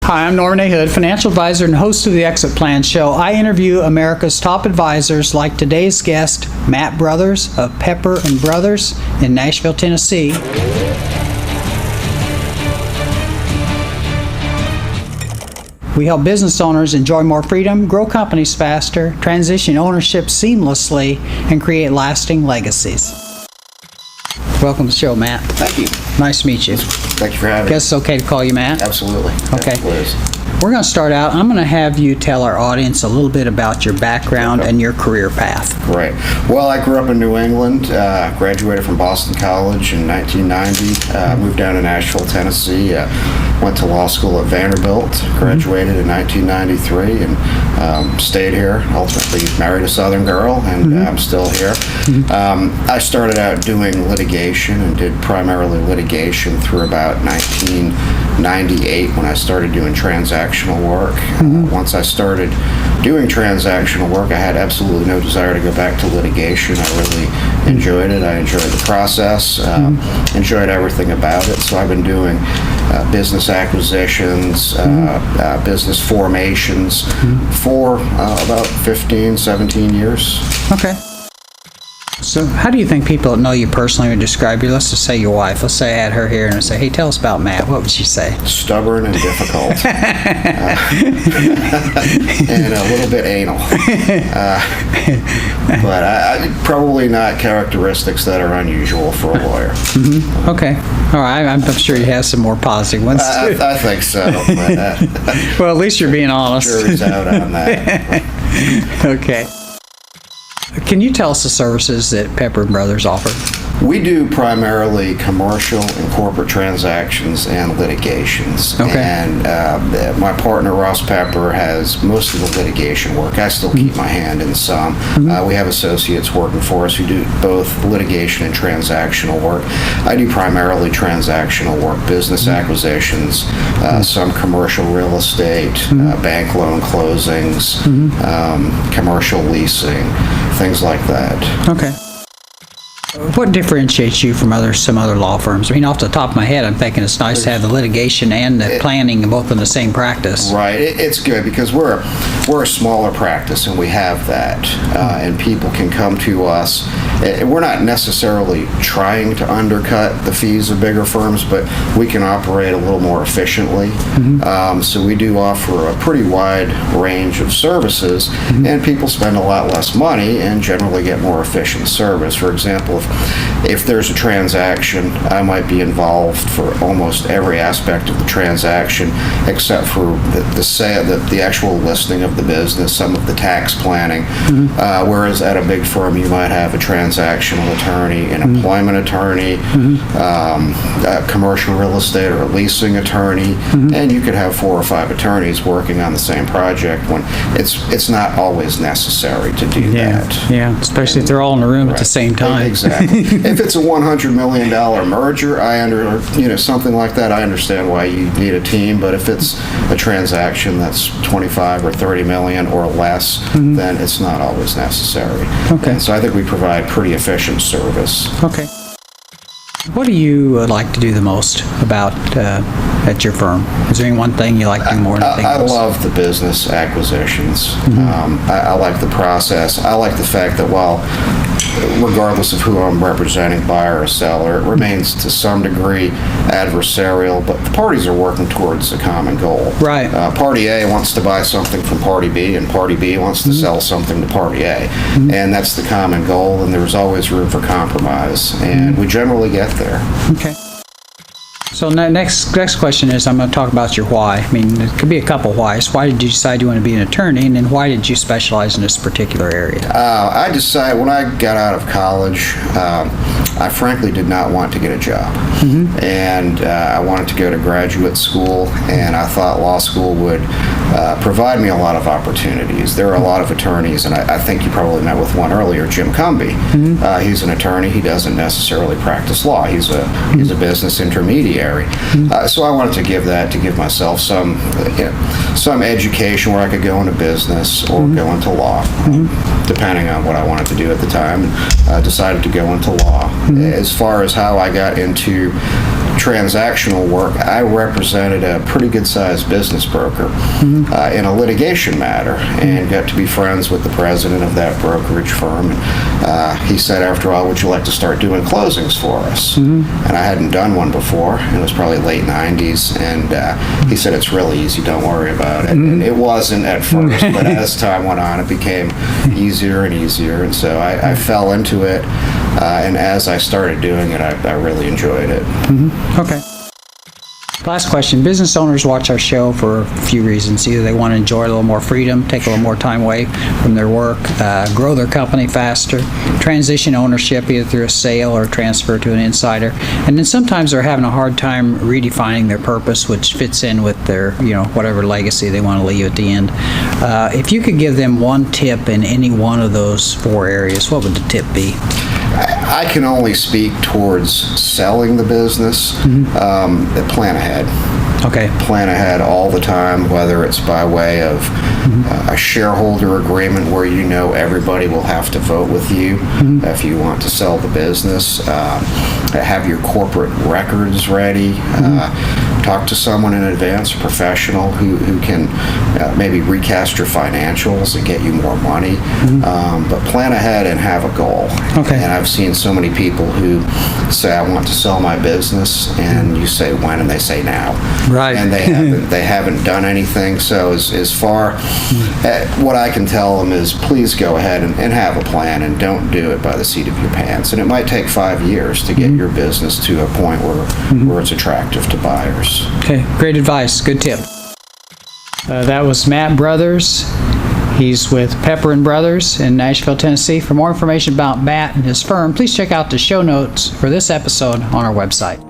Hi, I'm Norman A. Hood, financial advisor and host of the Exit Plan Show. I interview America's top advisors like today's guest, Matt Brothers of Pepper & Brothers in Nashville, Tennessee. We help business owners enjoy more freedom, grow companies faster, transition ownership seamlessly, and create lasting legacies. Welcome to the show, Matt. Thank you. Nice to meet you. Thank you for having me. Guess it's okay to call you Matt? Absolutely. Okay. Yeah, please. We're going to start out. I'm going to have you tell our audience a little bit about your background and your career path. Great. Well, I grew up in New England, graduated from Boston College in 1990, moved down to Nashville, Tennessee, went to law school at Vanderbilt, graduated in 1993, and stayed here, ultimately married a Southern girl, and I'm still here. I started out doing litigation and did primarily litigation through about 1998 when I started doing transactional work. Once I started doing transactional work, I had absolutely no desire to go back to litigation. I really enjoyed it. I enjoyed the process, enjoyed everything about it. So I've been doing business acquisitions, business formations for about 15, 17 years. Okay. So how do you think people that know you personally would describe you? Let's just say your wife. Let's say I had her here and I say, hey, tell us about Matt. What would she say? Stubborn and difficult. And a little bit anal. But I probably not characteristics that are unusual for a lawyer. Okay. All right. I'm sure you have some more positive ones. I think so. But, well, at least you're being honest. Jury's out on that. Okay. Can you tell us the services that Pepper & Brothers offer? We do primarily commercial and corporate transactions and litigations. Okay. And my partner, Ross Pepper, has most of the litigation work. I still keep my hand in some. We have associates working for us who do both litigation and transactional work. I do primarily transactional work, business acquisitions, some commercial real estate, bank loan closings, commercial leasing, things like that. Okay. What differentiates you from some other law firms? I mean, off the top of my head, I'm thinking it's nice to have the litigation and the planning both in the same practice. Right. It's good because we're a smaller practice and we have that, and people can come to us. We're not necessarily trying to undercut the fees of bigger firms, but we can operate a little more efficiently. So we do offer a pretty wide range of services, and people spend a lot less money and generally get more efficient service. For example, if there's a transaction, I might be involved for almost every aspect of the transaction except for the sale, the actual listing of the business, some of the tax planning. Whereas at a big firm, you might have a transactional attorney, an employment attorney, a commercial real estate or a leasing attorney, and you could have 4 or 5 attorneys working on the same project when it's not always necessary to do that. Yeah, especially if they're all in a room at the same time. Exactly. If it's a $100 million merger, something like that, I understand why you need a team. But if it's a transaction that's 25 or 30 million or less, then it's not always necessary. Okay. And so I think we provide pretty efficient service. Okay. What do you like to do the most about at your firm? Is there any one thing you like to do more than anything else? I love the business acquisitions. I like the process. I like the fact that while regardless of who I'm representing, buyer or seller, it remains to some degree adversarial, but the parties are working towards a common goal. Right. Party A wants to buy something from Party B, and Party B wants to sell something to Party A. And that's the common goal, and there's always room for compromise, and we generally get there. Okay. So next question is, I'm going to talk about your why. I mean, it could be a couple whys. Why did you decide you want to be an attorney, and then why did you specialize in this particular area? I decided when I got out of college, I frankly did not want to get a job. And I wanted to go to graduate school, and I thought law school would provide me a lot of opportunities. There are a lot of attorneys, and I think you probably met with one earlier, Jim Cumbie. He's an attorney. He doesn't necessarily practice law. He's a business intermediary. So I wanted to give myself some education where I could go into business or go into law, depending on what I wanted to do at the time. And decided to go into law. As far as how I got into transactional work, I represented a pretty good-sized business broker in a litigation matter, and got to be friends with the president of that brokerage firm. He said, after all, would you like to start doing closings for us? And I hadn't done one before, and it was probably late 90s, and he said, it's really easy, don't worry about it. And it wasn't at first, but as time went on, it became easier and easier, and so I fell into it, and as I started doing it, I really enjoyed it. Okay. Last question. Business owners watch our show for a few reasons. Either they want to enjoy a little more freedom, take a little more time away from their work, grow their company faster, transition ownership either through a sale or transfer to an insider, and then sometimes they're having a hard time redefining their purpose, which fits in with their, whatever legacy they want to leave at the end. If you could give them one tip in any one of those 4 areas, what would the tip be? I can only speak towards selling the business. Plan ahead. Okay. Plan ahead all the time, whether it's by way of a shareholder agreement where everybody will have to vote with you if you want to sell the business. Have your corporate records ready. Talk to someone in advance, a professional who can maybe recast your financials and get you more money. But plan ahead and have a goal. Okay. And I've seen so many people who say, I want to sell my business, and you say when, and they say now. Right. And they haven't done anything. So as far what I can tell them is, please go ahead and have a plan, and don't do it by the seat of your pants. And it might take 5 years to get your business to a point where it's attractive to buyers. Okay, great advice. Good tip. That was Matt Brothers. He's with Pepper & Brothers in Nashville, Tennessee. For more information about Matt and his firm, please check out the show notes for this episode on our website.